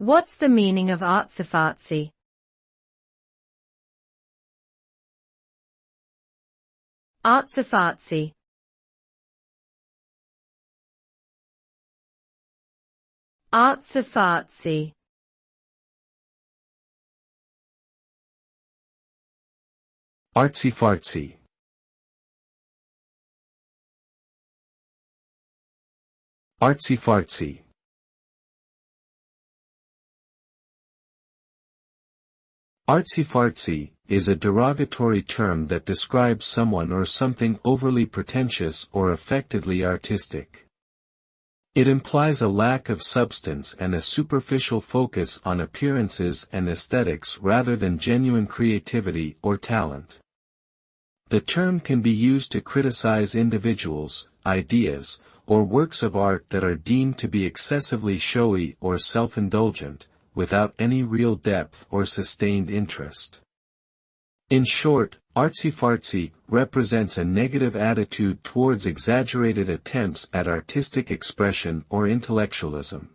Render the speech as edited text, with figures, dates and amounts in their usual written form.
What's the meaning of artsy-fartsy? Artsy-fartsy. Artsy-fartsy. Artsy-fartsy. Artsy-fartsy. Artsy-fartsy is a derogatory term that describes someone or something overly pretentious or affectedly artistic. It implies a lack of substance and a superficial focus on appearances and aesthetics rather than genuine creativity or talent. The term can be used to criticize individuals, ideas, or works of art that are deemed to be excessively showy or self-indulgent, without any real depth or sustained interest. In short, artsy-fartsy represents a negative attitude towards exaggerated attempts at artistic expression or intellectualism.